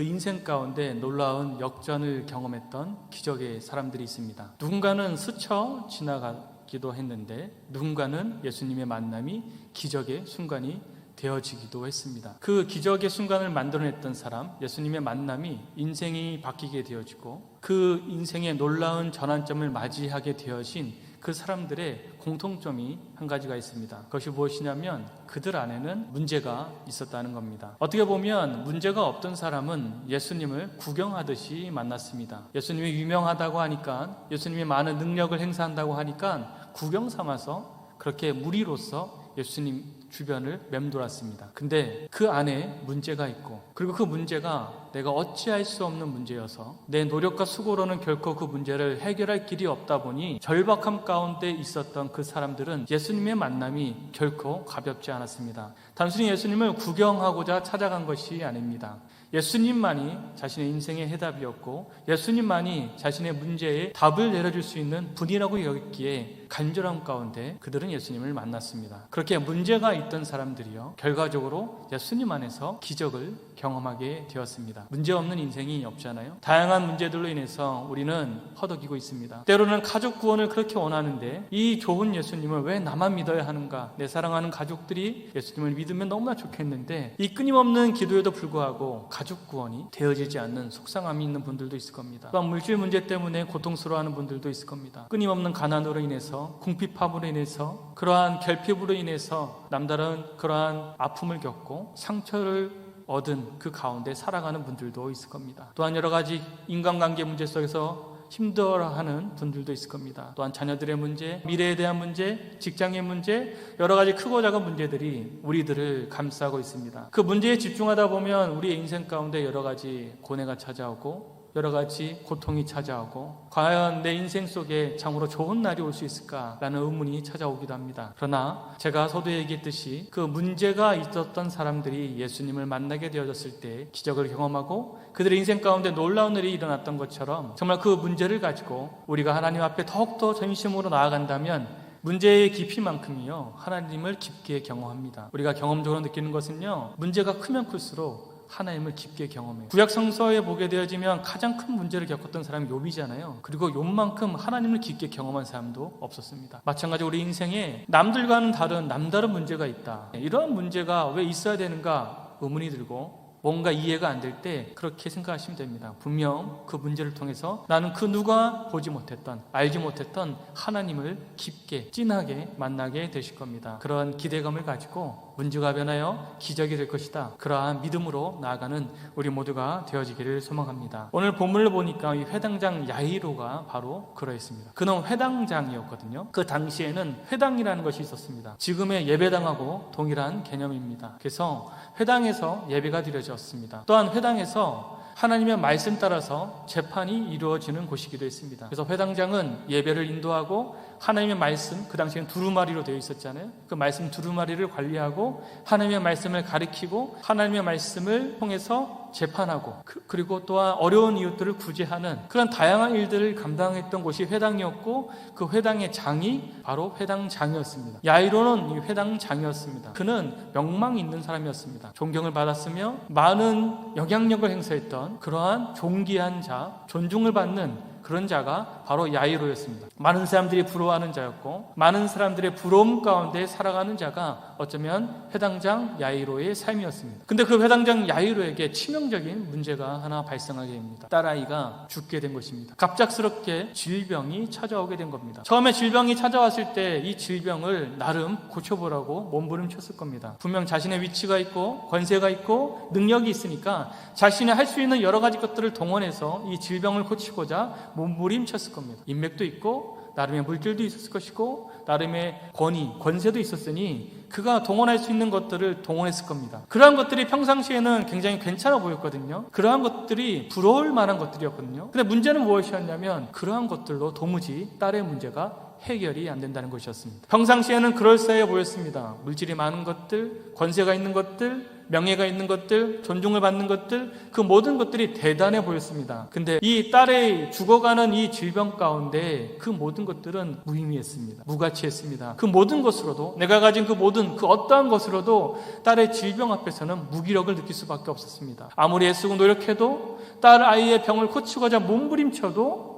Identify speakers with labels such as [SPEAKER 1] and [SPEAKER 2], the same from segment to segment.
[SPEAKER 1] 인생 가운데 놀라운 역전을 경험했던 기적의 사람들이 있습니다. 누군가는 스쳐 지나가기도 했는데 누군가는 예수님의 만남이 기적의 순간이 되어지기도 했습니다. 그 기적의 순간을 만들어냈던 사람, 예수님의 만남이 인생이 바뀌게 되어지고 그 인생의 놀라운 전환점을 맞이하게 되어진 그 사람들의 공통점이 한 가지가 있습니다. 그것이 무엇이냐면 그들 안에는 문제가 있었다는 겁니다. 어떻게 보면 문제가 없던 사람은 예수님을 구경하듯이 만났습니다. 예수님이 유명하다고 하니까, 예수님이 많은 능력을 행사한다고 하니까 구경 삼아서 그렇게 무리로서 예수님 주변을 맴돌았습니다. 근데 그 안에 문제가 있고, 그리고 그 문제가 내가 어찌할 수 없는 문제여서 내 노력과 수고로는 결코 그 문제를 해결할 길이 없다 보니 절박함 가운데 있었던 그 사람들은 예수님의 만남이 결코 가볍지 않았습니다. 단순히 예수님을 구경하고자 찾아간 것이 아닙니다. 예수님만이 자신의 인생의 해답이었고 예수님만이 자신의 문제에 답을 내려줄 수 있는 분이라고 여겼기에 간절함 가운데 그들은 예수님을 만났습니다. 그렇게 문제가 있던 사람들이요, 결과적으로 예수님 안에서 기적을 경험하게 되었습니다. 문제 없는 인생이 없잖아요. 다양한 문제들로 인해서 우리는 허덕이고 있습니다. 때로는 가족 구원을 그렇게 원하는데 이 좋은 예수님을 왜 나만 믿어야 하는가? 내 사랑하는 가족들이 예수님을 믿으면 너무나 좋겠는데 이 끊임없는 기도에도 불구하고 가족 구원이 되어지지 않는 속상함이 있는 분들도 있을 겁니다. 또한 물질 문제 때문에 고통스러워하는 분들도 있을 겁니다. 끊임없는 가난으로 인해서, 궁핍함으로 인해서, 그러한 결핍으로 인해서 남다른 그러한 아픔을 겪고 상처를 얻은 그 가운데 살아가는 분들도 있을 겁니다. 또한 여러 가지 인간관계 문제 속에서 힘들어하는 분들도 있을 겁니다. 또한 자녀들의 문제, 미래에 대한 문제, 직장의 문제, 여러 가지 크고 작은 문제들이 우리들을 감싸고 있습니다. 그 문제에 집중하다 보면 우리의 인생 가운데 여러 가지 고뇌가 찾아오고 여러 가지 고통이 찾아오고 과연 내 인생 속에 참으로 좋은 날이 올 수 있을까라는 의문이 찾아오기도 합니다. 그러나 제가 서두에 얘기했듯이 그 문제가 있었던 사람들이 예수님을 만나게 되어졌을 때 기적을 경험하고 그들의 인생 가운데 놀라운 일이 일어났던 것처럼 정말 그 문제를 가지고 우리가 하나님 앞에 더욱더 전심으로 나아간다면 문제의 깊이만큼이요 하나님을 깊게 경험합니다. 우리가 경험적으로 느끼는 것은요, 문제가 크면 클수록 하나님을 깊게 경험해요. 구약 성서에 보게 되어지면 가장 큰 문제를 겪었던 사람이 욥이잖아요. 그리고 욥만큼 하나님을 깊게 경험한 사람도 없었습니다. 마찬가지로 우리 인생에 남들과는 다른 남다른 문제가 있다. 이러한 문제가 왜 있어야 되는가 의문이 들고 뭔가 이해가 안 될 때 그렇게 생각하시면 됩니다. 분명 그 문제를 통해서 나는 그 누가 보지 못했던, 알지 못했던 하나님을 깊게 진하게 만나게 되실 겁니다. 그런 기대감을 가지고 문제가 변하여 기적이 될 것이다, 그러한 믿음으로 나아가는 우리 모두가 되어지기를 소망합니다. 오늘 본문을 보니까 이 회당장 야이로가 바로 그러했습니다. 그는 회당장이었거든요. 그 당시에는 회당이라는 것이 있었습니다. 지금의 예배당하고 동일한 개념입니다. 그래서 회당에서 예배가 드려졌습니다. 또한 회당에서 하나님의 말씀 따라서 재판이 이루어지는 곳이기도 했습니다. 그래서 회당장은 예배를 인도하고 하나님의 말씀, 그 당시에는 두루마리로 되어 있었잖아요. 그 말씀 두루마리를 관리하고 하나님의 말씀을 가리키고 하나님의 말씀을 통해서 재판하고 그리고 또한 어려운 이웃들을 구제하는 그런 다양한 일들을 감당했던 곳이 회당이었고 그 회당의 장이 바로 회당장이었습니다. 야이로는 이 회당장이었습니다. 그는 명망 있는 사람이었습니다. 존경을 받았으며 많은 영향력을 행사했던 그러한 존귀한 자, 존중을 받는 그런 자가 바로 야이로였습니다. 많은 사람들이 부러워하는 자였고 많은 사람들의 부러움 가운데 살아가는 자가 어쩌면 회당장 야이로의 삶이었습니다. 근데 그 회당장 야이로에게 치명적인 문제가 하나 발생하게 됩니다. 딸아이가 죽게 된 것입니다. 갑작스럽게 질병이 찾아오게 된 겁니다. 처음에 질병이 찾아왔을 때 이 질병을 나름 고쳐보라고 몸부림쳤을 겁니다. 분명 자신의 위치가 있고 권세가 있고 능력이 있으니까 자신이 할 수 있는 여러 가지 것들을 동원해서 이 질병을 고치고자 몸부림쳤을 겁니다. 인맥도 있고 나름의 물질도 있었을 것이고 나름의 권세도 있었으니 그가 동원할 수 있는 것들을 동원했을 겁니다. 그러한 것들이 평상시에는 굉장히 괜찮아 보였거든요. 그러한 것들이 부러울 만한 것들이었거든요. 근데 문제는 무엇이었냐면 그러한 것들로 도무지 딸의 문제가 해결이 안 된다는 것이었습니다. 평상시에는 그럴싸해 보였습니다. 물질이 많은 것들, 권세가 있는 것들, 명예가 있는 것들, 존중을 받는 것들, 그 모든 것들이 대단해 보였습니다. 근데 이 딸의 죽어가는 이 질병 가운데 그 모든 것들은 무의미했습니다. 무가치했습니다. 그 모든 것으로도, 내가 가진 그 모든 그 어떠한 것으로도 딸의 질병 앞에서는 무기력을 느낄 수밖에 없었습니다. 아무리 애쓰고 노력해도 딸 아이의 병을 고치고자 몸부림쳐도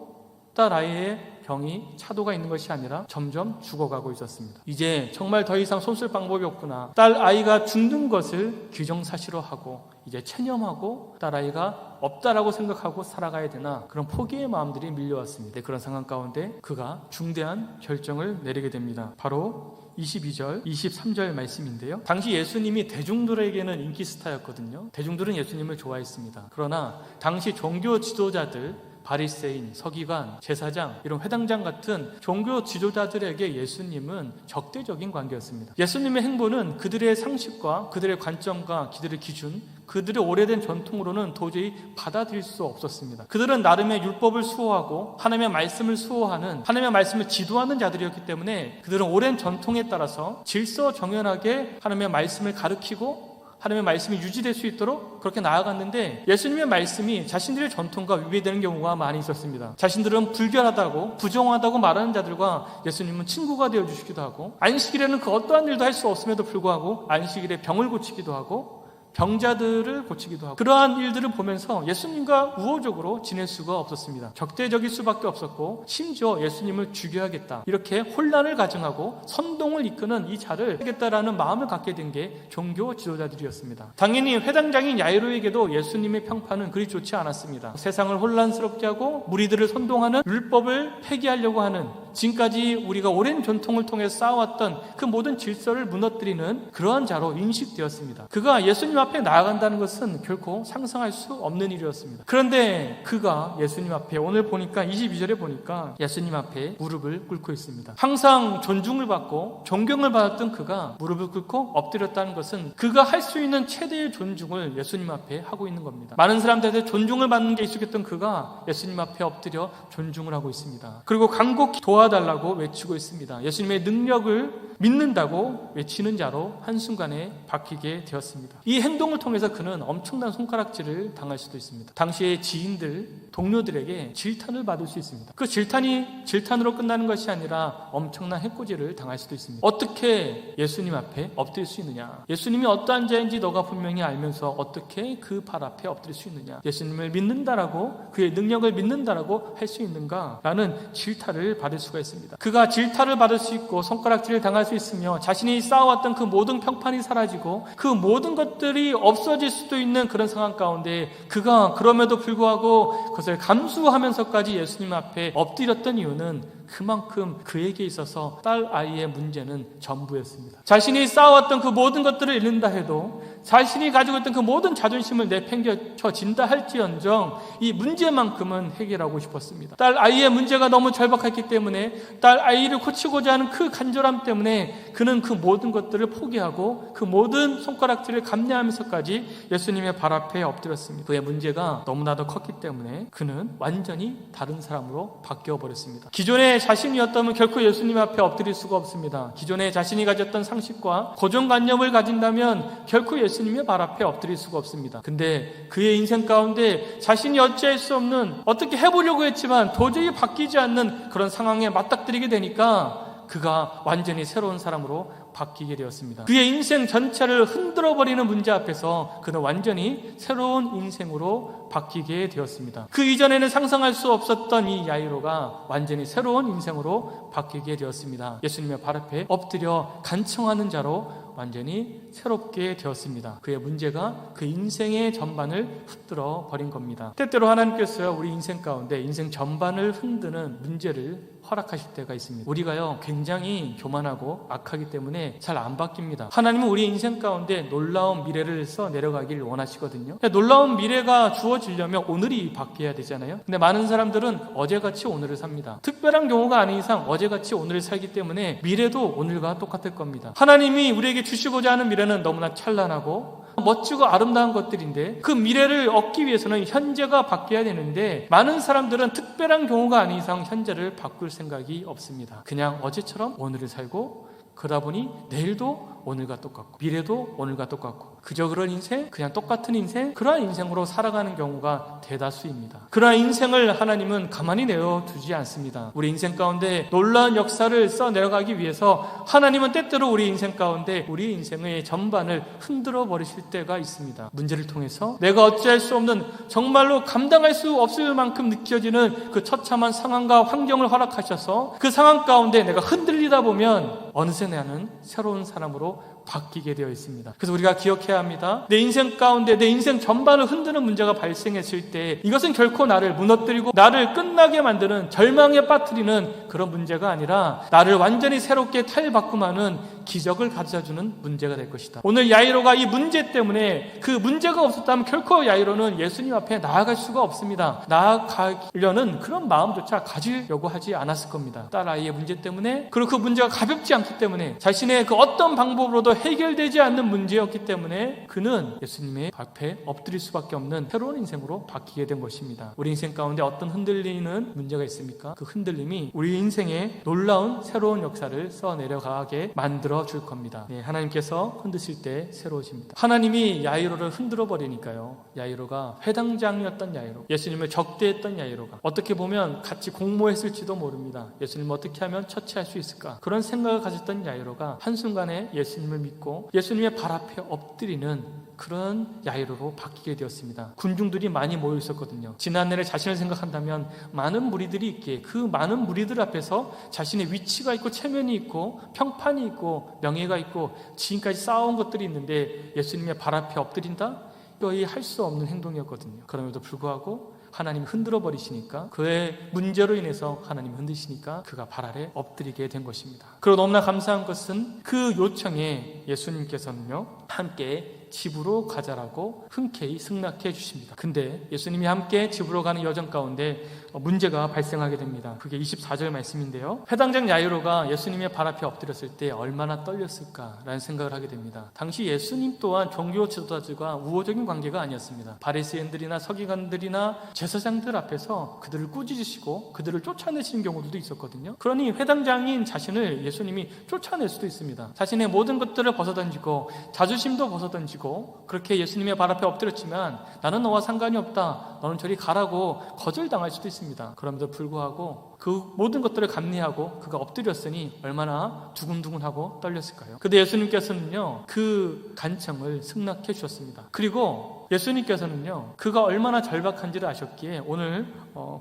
[SPEAKER 1] 딸 아이의 병이 차도가 있는 것이 아니라 점점 죽어가고 있었습니다. 이제 정말 더 이상 손쓸 방법이 없구나. 딸 아이가 죽는 것을 규정사실화하고 이제 체념하고 딸 아이가 없다라고 생각하고 살아가야 되나, 그런 포기의 마음들이 밀려왔습니다. 그런 상황 가운데 그가 중대한 결정을 내리게 됩니다. 바로 22절, 23절 말씀인데요. 당시 예수님이 대중들에게는 인기 스타였거든요. 대중들은 예수님을 좋아했습니다. 그러나 당시 종교 지도자들, 바리새인, 서기관, 제사장, 이런 회당장 같은 종교 지도자들에게 예수님은 적대적인 관계였습니다. 예수님의 행보는 그들의 상식과 그들의 관점과 그들의 기준, 그들의 오래된 전통으로는 도저히 받아들일 수 없었습니다. 그들은 나름의 율법을 수호하고 하나님의 말씀을 수호하는, 하나님의 말씀을 지도하는 자들이었기 때문에 그들은 오랜 전통에 따라서 질서정연하게 하나님의 말씀을 가르치고 하나님의 말씀이 유지될 수 있도록 그렇게 나아갔는데, 예수님의 말씀이 자신들의 전통과 위배되는 경우가 많이 있었습니다. 자신들은 불결하다고 부정하다고 말하는 자들과 예수님은 친구가 되어주시기도 하고, 안식일에는 그 어떠한 일도 할 수 없음에도 불구하고 안식일에 병을 고치기도 하고 병자들을 고치기도 하고, 그러한 일들을 보면서 예수님과 우호적으로 지낼 수가 없었습니다. 적대적일 수밖에 없었고, 심지어 예수님을 죽여야겠다, 이렇게 혼란을 가정하고 선동을 이끄는 이 자를 하겠다라는 마음을 갖게 된 게 종교 지도자들이었습니다. 당연히 회당장인 야이로에게도 예수님의 평판은 그리 좋지 않았습니다. 세상을 혼란스럽게 하고 무리들을 선동하는, 율법을 폐기하려고 하는, 지금까지 우리가 오랜 전통을 통해 쌓아왔던 그 모든 질서를 무너뜨리는 그러한 자로 인식되었습니다. 그가 예수님 앞에 나아간다는 것은 결코 상상할 수 없는 일이었습니다. 그런데 그가 예수님 앞에, 오늘 보니까 22절에 보니까 예수님 앞에 무릎을 꿇고 있습니다. 항상 존중을 받고 존경을 받았던 그가 무릎을 꿇고 엎드렸다는 것은 그가 할 수 있는 최대의 존중을 예수님 앞에 하고 있는 겁니다. 많은 사람들한테 존중을 받는 게 익숙했던 그가 예수님 앞에 엎드려 존중을 하고 있습니다. 그리고 간곡히 도와달라고 외치고 있습니다. 예수님의 능력을 믿는다고 외치는 자로 한순간에 바뀌게 되었습니다. 이 행동을 통해서 그는 엄청난 손가락질을 당할 수도 있습니다. 당시의 지인들, 동료들에게 질탄을 받을 수 있습니다. 그 질탄이 질탄으로 끝나는 것이 아니라 엄청난 해코지를 당할 수도 있습니다. 어떻게 예수님 앞에 엎드릴 수 있느냐? 예수님이 어떠한 자인지 너가 분명히 알면서 어떻게 그 발 앞에 엎드릴 수 있느냐? 예수님을 믿는다라고, 그의 능력을 믿는다라고 할 수 있는가? 라는 질타를 받을 수가 있습니다. 그가 질타를 받을 수 있고 손가락질을 당할 수 있으며 자신이 쌓아왔던 그 모든 평판이 사라지고 그 모든 것들이 없어질 수도 있는 그런 상황 가운데 그가 그럼에도 불구하고 그것을 감수하면서까지 예수님 앞에 엎드렸던 이유는 그만큼 그에게 있어서 딸 아이의 문제는 전부였습니다. 자신이 쌓아왔던 그 모든 것들을 잃는다 해도, 자신이 가지고 있던 그 모든 자존심을 내팽겨쳐진다 할지언정 이 문제만큼은 해결하고 싶었습니다. 딸 아이의 문제가 너무 절박했기 때문에, 딸 아이를 고치고자 하는 그 간절함 때문에 그는 그 모든 것들을 포기하고 그 모든 손가락질을 감내하면서까지 예수님의 발 앞에 엎드렸습니다. 그의 문제가 너무나도 컸기 때문에 그는 완전히 다른 사람으로 바뀌어버렸습니다. 기존의 자신이었다면 결코 예수님 앞에 엎드릴 수가 없습니다. 기존에 자신이 가졌던 상식과 고정관념을 가진다면 결코 예수님의 발 앞에 엎드릴 수가 없습니다. 근데 그의 인생 가운데 자신이 어찌할 수 없는, 어떻게 해보려고 했지만 도저히 바뀌지 않는 그런 상황에 맞닥뜨리게 되니까 그가 완전히 새로운 사람으로 바뀌게 되었습니다. 그의 인생 전체를 흔들어버리는 문제 앞에서 그는 완전히 새로운 인생으로 바뀌게 되었습니다. 그 이전에는 상상할 수 없었던 이 야이로가 완전히 새로운 인생으로 바뀌게 되었습니다. 예수님의 발 앞에 엎드려 간청하는 자로 완전히 새롭게 되었습니다. 그의 문제가 그 인생의 전반을 흔들어 버린 겁니다. 때때로 하나님께서요, 우리 인생 가운데 인생 전반을 흔드는 문제를 허락하실 때가 있습니다. 우리가요 굉장히 교만하고 악하기 때문에 잘 안 바뀝니다. 하나님은 우리 인생 가운데 놀라운 미래를 써 내려가길 원하시거든요. 놀라운 미래가 주어지려면 오늘이 바뀌어야 되잖아요. 근데 많은 사람들은 어제같이 오늘을 삽니다. 특별한 경우가 아닌 이상 어제같이 오늘을 살기 때문에 미래도 오늘과 똑같을 겁니다. 하나님이 우리에게 주시고자 하는 미래는 너무나 찬란하고 멋지고 아름다운 것들인데, 그 미래를 얻기 위해서는 현재가 바뀌어야 되는데 많은 사람들은 특별한 경우가 아닌 이상 현재를 바꿀 생각이 없습니다. 그냥 어제처럼 오늘을 살고, 그러다 보니 내일도 오늘과 똑같고 미래도 오늘과 똑같고 그저 그런 인생, 그냥 똑같은 인생, 그러한 인생으로 살아가는 경우가 대다수입니다. 그러한 인생을 하나님은 가만히 내어두지 않습니다. 우리 인생 가운데 놀라운 역사를 써내려가기 위해서 하나님은 때때로 우리 인생 가운데 우리 인생의 전반을 흔들어 버리실 때가 있습니다. 문제를 통해서 내가 어찌할 수 없는, 정말로 감당할 수 없을 만큼 느껴지는 그 처참한 상황과 환경을 허락하셔서 그 상황 가운데 내가 흔들리다 보면 어느새 나는 새로운 사람으로 바뀌게 되어 있습니다. 그래서 우리가 기억해야 합니다. 내 인생 가운데 내 인생 전반을 흔드는 문제가 발생했을 때 이것은 결코 나를 무너뜨리고 나를 끝나게 만드는, 절망에 빠뜨리는 그런 문제가 아니라 나를 완전히 새롭게 탈바꿈하는 기적을 가져다주는 문제가 될 것이다. 오늘 야이로가 이 문제 때문에, 그 문제가 없었다면 결코 야이로는 예수님 앞에 나아갈 수가 없습니다. 나아가려는 그런 마음조차 가지려고 하지 않았을 겁니다. 딸아이의 문제 때문에, 그리고 그 문제가 가볍지 않기 때문에, 자신의 그 어떤 방법으로도 해결되지 않는 문제였기 때문에 그는 예수님의 앞에 엎드릴 수밖에 없는 새로운 인생으로 바뀌게 된 것입니다. 우리 인생 가운데 어떤 흔들리는 문제가 있습니까? 그 흔들림이 우리 인생에 놀라운 새로운 역사를 써내려가게 만들어 줄 겁니다. 하나님께서 흔드실 때 새로워집니다. 하나님이 야이로를 흔들어 버리니까요, 야이로가 회당장이었던 야이로, 예수님을 적대했던 야이로가 어떻게 보면 같이 공모했을지도 모릅니다. 예수님을 어떻게 하면 처치할 수 있을까, 그런 생각을 가졌던 야이로가 한순간에 예수님을 믿고 예수님의 발 앞에 엎드리는 그런 야이로로 바뀌게 되었습니다. 군중들이 많이 모여 있었거든요. 지난날에 자신을 생각한다면 많은 무리들이 있기에 그 많은 무리들 앞에서 자신의 위치가 있고 체면이 있고 평판이 있고 명예가 있고 지금까지 쌓아온 것들이 있는데 예수님의 발 앞에 엎드린다? 거의 할 수 없는 행동이었거든요. 그럼에도 불구하고 하나님이 흔들어 버리시니까, 그의 문제로 인해서 하나님이 흔드시니까 그가 발 아래 엎드리게 된 것입니다. 그리고 너무나 감사한 것은 그 요청에 예수님께서는요, 함께 집으로 가자라고 흔쾌히 승낙해 주십니다. 근데 예수님이 함께 집으로 가는 여정 가운데 문제가 발생하게 됩니다. 그게 24절 말씀인데요, 회당장 야이로가 예수님의 발 앞에 엎드렸을 때 얼마나 떨렸을까라는 생각을 하게 됩니다. 당시 예수님 또한 종교 지도자들과 우호적인 관계가 아니었습니다. 바리새인들이나 서기관들이나 제사장들 앞에서 그들을 꾸짖으시고 그들을 쫓아내시는 경우들도 있었거든요. 그러니 회당장인 자신을 예수님이 쫓아낼 수도 있습니다. 자신의 모든 것들을 벗어던지고 자존심도 벗어던지고 그렇게 예수님의 발 앞에 엎드렸지만 나는 너와 상관이 없다, 너는 저리 가라고 거절당할 수도 있습니다. 그럼에도 불구하고 그 모든 것들을 감내하고 그가 엎드렸으니 얼마나 두근두근하고 떨렸을까요? 근데 예수님께서는요, 그 간청을 승낙해 주셨습니다. 그리고 예수님께서는요, 그가 얼마나 절박한지를 아셨기에 오늘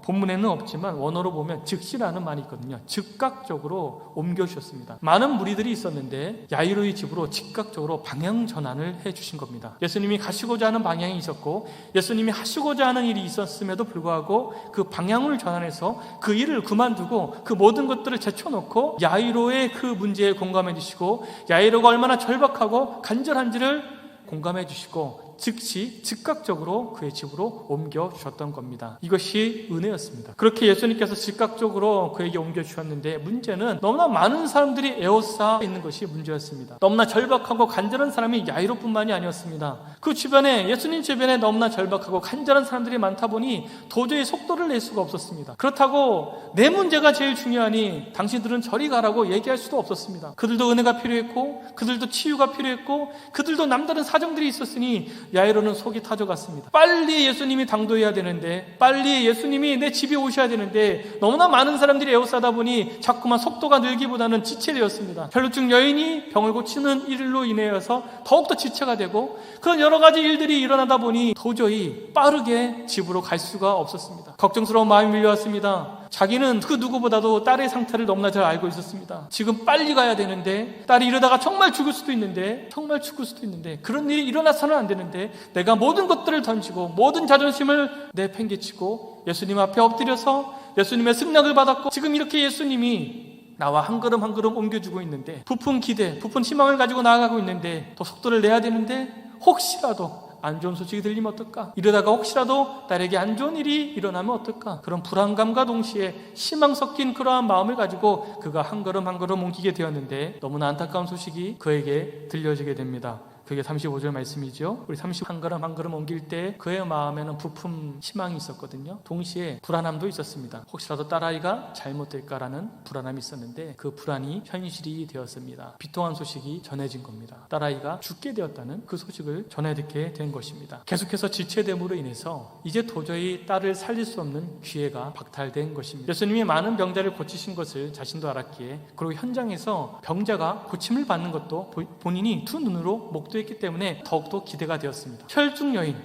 [SPEAKER 1] 본문에는 없지만 원어로 보면 즉시라는 말이 있거든요. 즉각적으로 옮겨주셨습니다. 많은 무리들이 있었는데 야이로의 집으로 즉각적으로 방향 전환을 해주신 겁니다. 예수님이 가시고자 하는 방향이 있었고 예수님이 하시고자 하는 일이 있었음에도 불구하고 그 방향을 전환해서 그 일을 그만두고 그 모든 것들을 제쳐놓고 야이로의 그 문제에 공감해 주시고, 야이로가 얼마나 절박하고 간절한지를 공감해 주시고 즉시 즉각적으로 그의 집으로 옮겨주셨던 겁니다. 이것이 은혜였습니다. 그렇게 예수님께서 즉각적으로 그에게 옮겨주셨는데, 문제는 너무나 많은 사람들이 에워싸 있는 것이 문제였습니다. 너무나 절박하고 간절한 사람이 야이로뿐만이 아니었습니다. 그 주변에, 예수님 주변에 너무나 절박하고 간절한 사람들이 많다 보니 도저히 속도를 낼 수가 없었습니다. 그렇다고 내 문제가 제일 중요하니 당신들은 저리 가라고 얘기할 수도 없었습니다. 그들도 은혜가 필요했고 그들도 치유가 필요했고 그들도 남다른 사정들이 있었으니 야이로는 속이 타져갔습니다. 빨리 예수님이 당도해야 되는데, 빨리 예수님이 내 집에 오셔야 되는데 너무나 많은 사람들이 에워싸다 보니 자꾸만 속도가 늘기보다는 지체되었습니다. 혈루증 여인이 병을 고치는 일로 인해서 더욱더 지체가 되고 그런 여러 가지 일들이 일어나다 보니 도저히 빠르게 집으로 갈 수가 없었습니다. 걱정스러운 마음이 밀려왔습니다. 자기는 그 누구보다도 딸의 상태를 너무나 잘 알고 있었습니다. 지금 빨리 가야 되는데, 딸이 이러다가 정말 죽을 수도 있는데, 그런 일이 일어나서는 안 되는데 내가 모든 것들을 던지고 모든 자존심을 내팽개치고 예수님 앞에 엎드려서 예수님의 승낙을 받았고, 지금 이렇게 예수님이 나와 한 걸음 한 걸음 옮겨주고 있는데, 부푼 기대, 부푼 희망을 가지고 나아가고 있는데 더 속도를 내야 되는데 혹시라도 안 좋은 소식이 들리면 어떨까? 이러다가 혹시라도 딸에게 안 좋은 일이 일어나면 어떨까? 그런 불안감과 동시에 희망 섞인 그러한 마음을 가지고 그가 한 걸음 한 걸음 옮기게 되었는데, 너무나 안타까운 소식이 그에게 들려지게 됩니다. 그게 35절 말씀이죠. 우리 한 걸음 한 걸음 옮길 때 그의 마음에는 부품 희망이 있었거든요. 동시에 불안함도 있었습니다. 혹시라도 딸아이가 잘못될까라는 불안함이 있었는데 그 불안이 현실이 되었습니다. 비통한 소식이 전해진 겁니다. 딸아이가 죽게 되었다는 그 소식을 전해 듣게 된 것입니다. 계속해서 지체됨으로 인해서 이제 도저히 딸을 살릴 수 없는 기회가 박탈된 것입니다. 예수님이 많은 병자를 고치신 것을 자신도 알았기에, 그리고 현장에서 병자가 고침을 받는 것도 본인이 두 눈으로 목도했기 때문에 더욱더 기대가 되었습니다. 혈중 여인,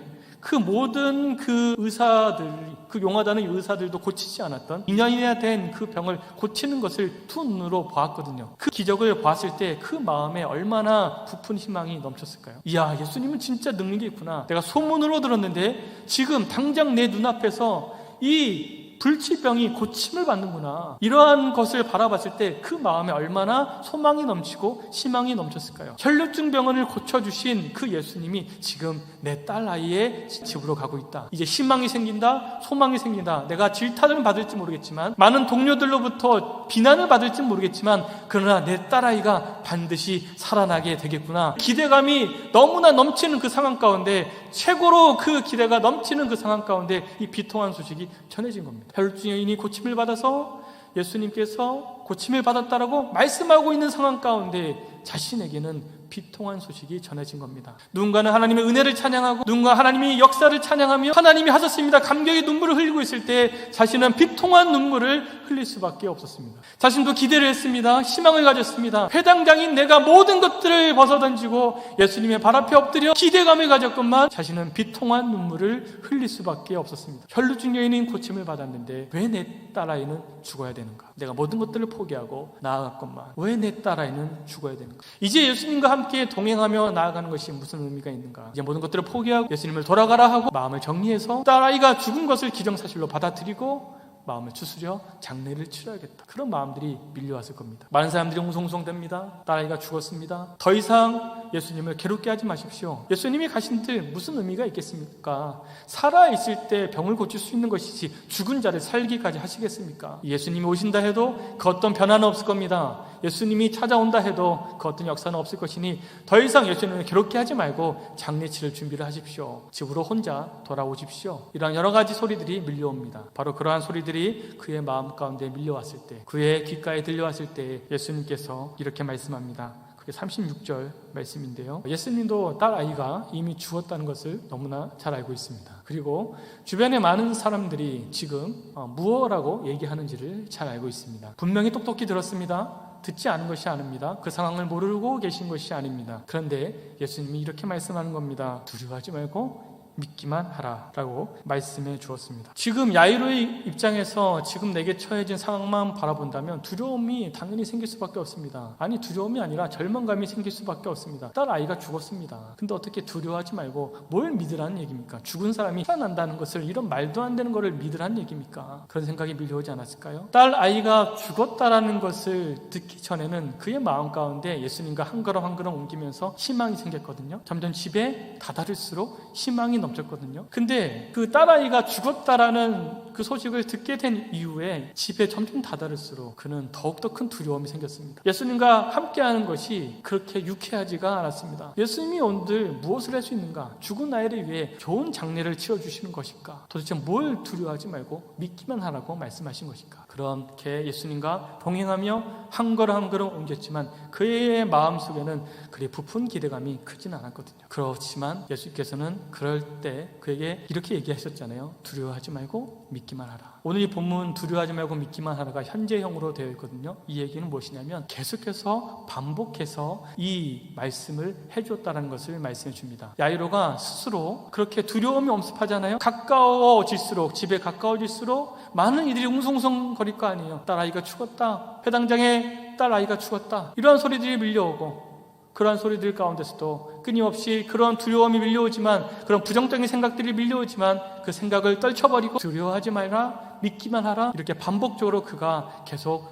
[SPEAKER 1] 그 모든 그 의사들, 그 용하다는 의사들도 고치지 않았던 2년이나 된 그 병을 고치는 것을 두 눈으로 보았거든요. 그 기적을 보았을 때 그 마음에 얼마나 부푼 희망이 넘쳤을까요? 이야, 예수님은 진짜 능력이 있구나. 내가 소문으로 들었는데 지금 당장 내 눈앞에서 이 불치병이 고침을 받는구나. 이러한 것을 바라봤을 때 그 마음에 얼마나 소망이 넘치고 희망이 넘쳤을까요? 혈류증 병원을 고쳐주신 그 예수님이 지금 내 딸 아이의 집으로 가고 있다. 이제 희망이 생긴다, 소망이 생긴다. 내가 질타를 받을지 모르겠지만, 많은 동료들로부터 비난을 받을지 모르겠지만, 그러나 내 딸 아이가 반드시 살아나게 되겠구나. 기대감이 너무나 넘치는 그 상황 가운데, 최고로 그 기대가 넘치는 그 상황 가운데 이 비통한 소식이 전해진 겁니다. 혈류증 여인이 고침을 받아서 예수님께서 고침을 받았다라고 말씀하고 있는 상황 가운데 자신에게는 비통한 소식이 전해진 겁니다. 누군가는 하나님의 은혜를 찬양하고, 누군가 하나님의 역사를 찬양하며 하나님이 하셨습니다, 감격의 눈물을 흘리고 있을 때 자신은 비통한 눈물을 흘릴 수밖에 없었습니다. 자신도 기대를 했습니다. 희망을 가졌습니다. 회당장인 내가 모든 것들을 벗어던지고 예수님의 발 앞에 엎드려 기대감을 가졌건만 자신은 비통한 눈물을 흘릴 수밖에 없었습니다. 혈루증 여인인 고침을 받았는데 왜 내 딸아이는 죽어야 되는가? 내가 모든 것들을 포기하고 나아갔건만 왜 내 딸아이는 죽어야 되는가? 이제 예수님과 함께 동행하며 나아가는 것이 무슨 의미가 있는가? 이제 모든 것들을 포기하고 예수님을 돌아가라 하고 마음을 정리해서 딸아이가 죽은 것을 기정사실로 받아들이고 마음을 추스려 장례를 치러야겠다. 그런 마음들이 밀려왔을 겁니다. 많은 사람들이 웅성웅성됩니다. 딸아이가 죽었습니다. 더 이상 예수님을 괴롭게 하지 마십시오. 예수님이 가신 데 무슨 의미가 있겠습니까? 살아있을 때 병을 고칠 수 있는 것이지 죽은 자를 살기까지 하시겠습니까? 예수님이 오신다 해도 그 어떤 변화는 없을 겁니다. 예수님이 찾아온다 해도 그 어떤 역사는 없을 것이니 더 이상 예수님을 괴롭게 하지 말고 장례 치를 준비를 하십시오. 집으로 혼자 돌아오십시오. 이러한 여러 가지 소리들이 밀려옵니다. 바로 그러한 소리들이 그의 마음 가운데 밀려왔을 때, 그의 귓가에 들려왔을 때 예수님께서 이렇게 말씀합니다. 그게 36절 말씀인데요. 예수님도 딸 아이가 이미 죽었다는 것을 너무나 잘 알고 있습니다. 그리고 주변에 많은 사람들이 지금 무엇라고 얘기하는지를 잘 알고 있습니다. 분명히 똑똑히 들었습니다. 듣지 않은 것이 아닙니다. 그 상황을 모르고 계신 것이 아닙니다. 그런데 예수님이 이렇게 말씀하는 겁니다. 두려워하지 말고 믿기만 하라 라고 말씀해 주었습니다. 지금 야이로의 입장에서 지금 내게 처해진 상황만 바라본다면 두려움이 당연히 생길 수밖에 없습니다. 아니, 두려움이 아니라 절망감이 생길 수밖에 없습니다. 딸 아이가 죽었습니다. 근데 어떻게 두려워하지 말고 뭘 믿으라는 얘기입니까? 죽은 사람이 살아난다는 것을, 이런 말도 안 되는 것을 믿으라는 얘기입니까? 그런 생각이 밀려오지 않았을까요? 딸 아이가 죽었다라는 것을 듣기 전에는 그의 마음 가운데 예수님과 한 걸음 한 걸음 옮기면서 희망이 생겼거든요. 점점 집에 다다를수록 희망이 넘쳤거든요. 근데 그 딸아이가 죽었다라는 그 소식을 듣게 된 이후에 집에 점점 다다를수록 그는 더욱더 큰 두려움이 생겼습니다. 예수님과 함께하는 것이 그렇게 유쾌하지가 않았습니다. 예수님이 온들 무엇을 할 수 있는가? 죽은 아이를 위해 좋은 장례를 치러주시는 것일까? 도대체 뭘 두려워하지 말고 믿기만 하라고 말씀하신 것일까? 그렇게 예수님과 동행하며 한 걸음 한 걸음 옮겼지만 그의 마음속에는 그리 부푼 기대감이 크진 않았거든요. 그렇지만 예수님께서는 그럴 때 그에게 이렇게 얘기하셨잖아요. 두려워하지 말고 믿기만 하라. 오늘 이 본문 두려워하지 말고 믿기만 하라가 현재형으로 되어 있거든요. 이 얘기는 무엇이냐면 계속해서 반복해서 이 말씀을 해주었다는 것을 말씀해 줍니다. 야이로가 스스로 그렇게 두려움이 엄습하잖아요. 가까워질수록, 집에 가까워질수록 많은 이들이 웅성웅성거릴 거 아니에요. 딸아이가 죽었다, 회당장에 딸아이가 죽었다, 이러한 소리들이 밀려오고, 그러한 소리들 가운데서도 끊임없이 그런 두려움이 밀려오지만, 그런 부정적인 생각들이 밀려오지만 그 생각을 떨쳐버리고 두려워하지 말라, 믿기만 하라, 이렇게 반복적으로 그가 계속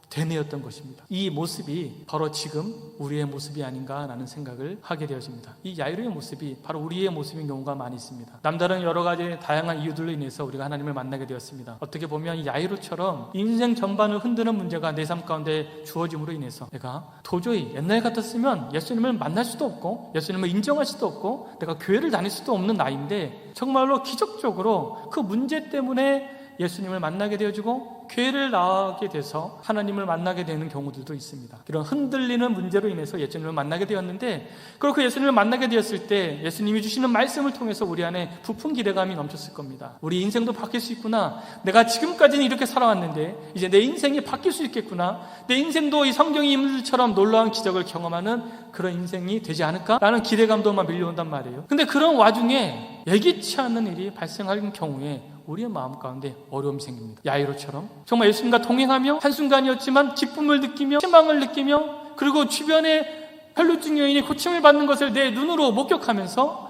[SPEAKER 1] 되뇌었던 것입니다. 이 모습이 바로 지금 우리의 모습이 아닌가라는 생각을 하게 되어집니다. 이 야이로의 모습이 바로 우리의 모습인 경우가 많이 있습니다. 남다른 여러 가지 다양한 이유들로 인해서 우리가 하나님을 만나게 되었습니다. 어떻게 보면 이 야이로처럼 인생 전반을 흔드는 문제가 내 삶 가운데 주어짐으로 인해서 내가 도저히 옛날 같았으면 예수님을 만날 수도 없고 예수님을 인정할 수도 없고 내가 교회를 다닐 수도 없는 나이인데 정말로 기적적으로 그 문제 때문에 예수님을 만나게 되어지고 교회를 나가게 돼서 하나님을 만나게 되는 경우들도 있습니다. 이런 흔들리는 문제로 인해서 예수님을 만나게 되었는데, 그렇게 예수님을 만나게 되었을 때 예수님이 주시는 말씀을 통해서 우리 안에 부푼 기대감이 넘쳤을 겁니다. 우리 인생도 바뀔 수 있구나. 내가 지금까지는 이렇게 살아왔는데 이제 내 인생이 바뀔 수 있겠구나. 내 인생도 이 성경의 인물들처럼 놀라운 기적을 경험하는 그런 인생이 되지 않을까라는 기대감도 막 밀려온단 말이에요. 근데 그런 와중에 예기치 않은 일이 발생할 경우에 우리의 마음 가운데 어려움이 생깁니다. 야이로처럼 정말 예수님과 동행하며 한순간이었지만 기쁨을 느끼며 희망을 느끼며, 그리고 주변에 혈루증 여인이 고침을 받는 것을 내 눈으로 목도하면서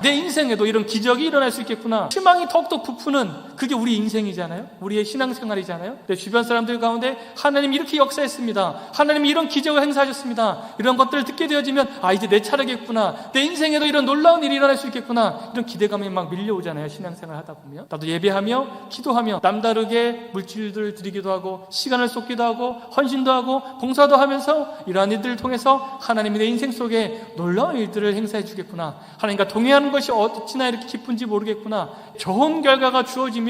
[SPEAKER 1] 내 인생에도 이런 기적이 일어날 수 있겠구나, 희망이 더욱더 부푸는, 그게 우리 인생이잖아요. 우리의 신앙생활이잖아요. 내 주변 사람들 가운데 하나님이 이렇게 역사했습니다, 하나님이 이런 기적을 행사하셨습니다, 이런 것들을 듣게 되어지면 이제 내 차례겠구나, 내 인생에도 이런 놀라운 일이 일어날 수 있겠구나, 이런 기대감이 막 밀려오잖아요. 신앙생활 하다 보면 나도 예배하며 기도하며 남다르게 물질들을 드리기도 하고 시간을 쏟기도 하고 헌신도 하고 봉사도 하면서 이러한 일들을 통해서 하나님이 내 인생 속에 놀라운 일들을 행사해 주겠구나, 하나님과 동행하는 것이 어찌나 이렇게 기쁜지 모르겠구나, 좋은 결과가 주어지면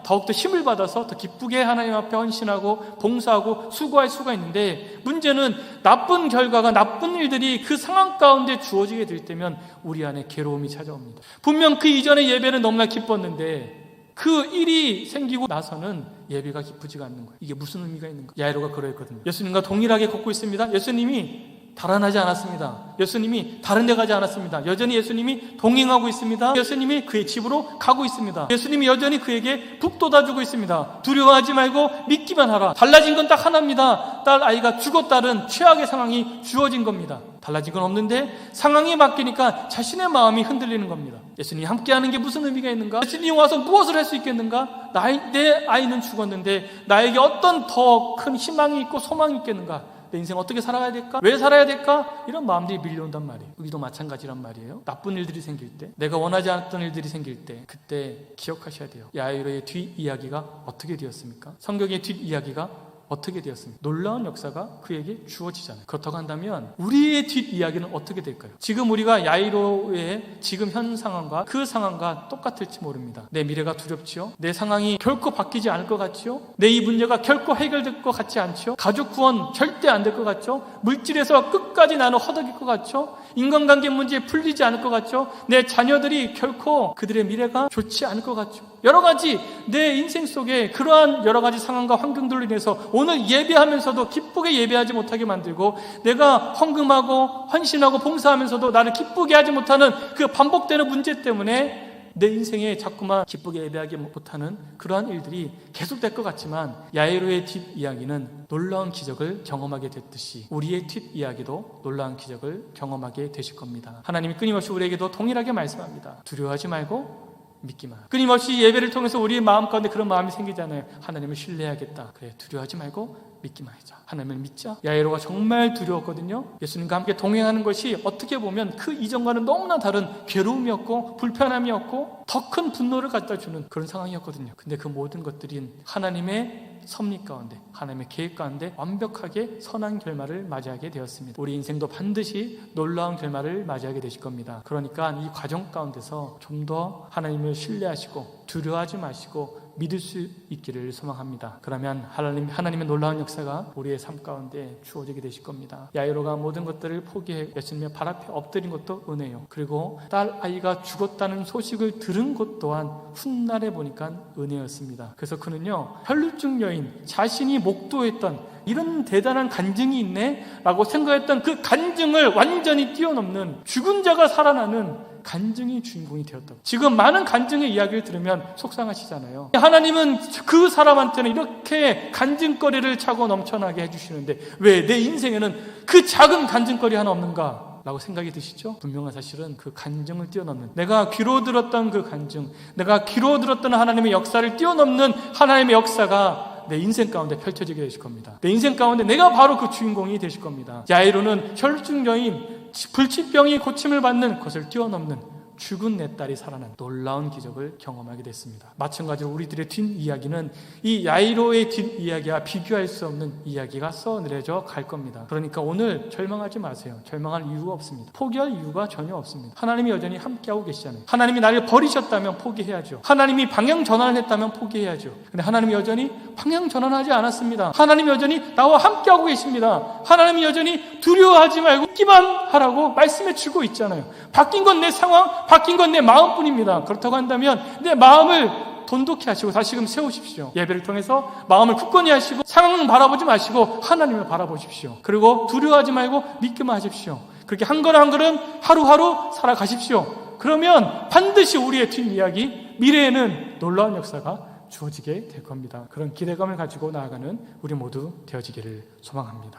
[SPEAKER 1] 더욱더 힘을 받아서 더 기쁘게 하나님 앞에 헌신하고 봉사하고 수고할 수가 있는데, 문제는 나쁜 결과가, 나쁜 일들이 그 상황 가운데 주어지게 될 때면 우리 안에 괴로움이 찾아옵니다. 분명 그 이전의 예배는 너무나 기뻤는데 그 일이 생기고 나서는 예배가 기쁘지가 않는 거예요. 이게 무슨 의미가 있는 거예요? 야이로가 그러했거든요. 예수님과 동일하게 걷고 있습니다. 예수님이 달아나지 않았습니다. 예수님이 다른 데 가지 않았습니다. 여전히 예수님이 동행하고 있습니다. 예수님이 그의 집으로 가고 있습니다. 예수님이 여전히 그에게 북돋아주고 있습니다. 두려워하지 말고 믿기만 하라. 달라진 건 딱 하나입니다. 딸 아이가 죽었다는 최악의 상황이 주어진 겁니다. 달라진 건 없는데 상황이 바뀌니까 자신의 마음이 흔들리는 겁니다. 예수님이 함께하는 게 무슨 의미가 있는가? 예수님이 와서 무엇을 할 수 있겠는가? 내 아이는 죽었는데 나에게 어떤 더 큰 희망이 있고 소망이 있겠는가? 내 인생 어떻게 살아야 될까? 왜 살아야 될까? 이런 마음들이 밀려온단 말이에요. 여기도 마찬가지란 말이에요. 나쁜 일들이 생길 때, 내가 원하지 않았던 일들이 생길 때, 그때 기억하셔야 돼요. 야이로의 뒷이야기가 어떻게 되었습니까? 성경의 뒷이야기가 어떻게 되었습니까? 놀라운 역사가 그에게 주어지잖아요. 그렇다고 한다면 우리의 뒷이야기는 어떻게 될까요? 지금 우리가 야이로의 지금 현 상황과 그 상황과 똑같을지 모릅니다. 내 미래가 두렵지요? 내 상황이 결코 바뀌지 않을 것 같지요? 내 이 문제가 결코 해결될 것 같지 않지요? 가족 구원 절대 안 될 것 같죠? 물질에서 끝까지 나는 허덕일 것 같죠? 인간관계 문제 풀리지 않을 것 같죠? 내 자녀들이 결코 그들의 미래가 좋지 않을 것 같죠? 여러 가지 내 인생 속에 그러한 여러 가지 상황과 환경들로 인해서 오늘 예배하면서도 기쁘게 예배하지 못하게 만들고, 내가 헌금하고 헌신하고 봉사하면서도 나를 기쁘게 하지 못하는 그 반복되는 문제 때문에 내 인생에 자꾸만 기쁘게 예배하지 못하는 그러한 일들이 계속될 것 같지만, 야이로의 뒷이야기는 놀라운 기적을 경험하게 됐듯이 우리의 뒷이야기도 놀라운 기적을 경험하게 되실 겁니다. 하나님이 끊임없이 우리에게도 동일하게 말씀합니다. 두려워하지 말고 믿기만. 끊임없이 예배를 통해서 우리의 마음 가운데 그런 마음이 생기잖아요. 하나님을 신뢰하겠다. 그래, 두려워하지 말고 믿기만 하자. 하나님을 믿자. 야이로가 정말 두려웠거든요. 예수님과 함께 동행하는 것이 어떻게 보면 그 이전과는 너무나 다른 괴로움이었고 불편함이었고 더 큰 분노를 갖다 주는 그런 상황이었거든요. 근데 그 모든 것들이 하나님의 섭리 가운데, 하나님의 계획 가운데 완벽하게 선한 결말을 맞이하게 되었습니다. 우리 인생도 반드시 놀라운 결말을 맞이하게 되실 겁니다. 그러니까 이 과정 가운데서 좀 더 하나님을 신뢰하시고 두려워하지 마시고 믿을 수 있기를 소망합니다. 그러면 하나님의 놀라운 역사가 우리의 삶 가운데 주어지게 되실 겁니다. 야이로가 모든 것들을 포기해 예수님의 발 앞에 엎드린 것도 은혜요. 그리고 딸 아이가 죽었다는 소식을 들은 것 또한 훗날에 보니까 은혜였습니다. 그래서 그는요, 혈루증 여인, 자신이 목도했던 이런 대단한 간증이 있네 라고 생각했던 그 간증을 완전히 뛰어넘는, 죽은 자가 살아나는 간증이 주인공이 되었다고. 지금 많은 간증의 이야기를 들으면 속상하시잖아요. 하나님은 그 사람한테는 이렇게 간증거리를 차고 넘쳐나게 해주시는데 왜 내 인생에는 그 작은 간증거리 하나 없는가? 라고 생각이 드시죠? 분명한 사실은 그 간증을 뛰어넘는, 내가 귀로 들었던 그 간증, 내가 귀로 들었던 하나님의 역사를 뛰어넘는 하나님의 역사가 역사가 내 인생 가운데 펼쳐지게 되실 겁니다. 내 인생 가운데 내가 바로 그 주인공이 되실 겁니다. 야이로는 혈중여인 불치병이 고침을 받는 것을 뛰어넘는 죽은 내 딸이 살아난 놀라운 기적을 경험하게 됐습니다. 마찬가지로 우리들의 뒷이야기는 이 야이로의 뒷이야기와 비교할 수 없는 이야기가 써내려져 갈 겁니다. 그러니까 오늘 절망하지 마세요. 절망할 이유가 없습니다. 포기할 이유가 전혀 없습니다. 하나님이 여전히 함께하고 계시잖아요. 하나님이 나를 버리셨다면 포기해야죠. 하나님이 방향 전환을 했다면 포기해야죠. 근데 하나님이 여전히 방향 전환하지 않았습니다. 하나님이 여전히 나와 함께하고 계십니다. 하나님이 여전히 두려워하지 말고 믿기만 하라고 말씀해 주고 있잖아요. 바뀐 건 내 상황, 바뀐 건 내 마음뿐입니다. 그렇다고 한다면 내 마음을 돈독히 하시고 다시금 세우십시오. 예배를 통해서 마음을 굳건히 하시고 상황을 바라보지 마시고 하나님을 바라보십시오. 그리고 두려워하지 말고 믿기만 하십시오. 그렇게 한 걸음 한 걸음 하루하루 살아가십시오. 그러면 반드시 우리의 뒷이야기, 미래에는 놀라운 역사가 주어지게 될 겁니다. 그런 기대감을 가지고 나아가는 우리 모두 되어지기를 소망합니다.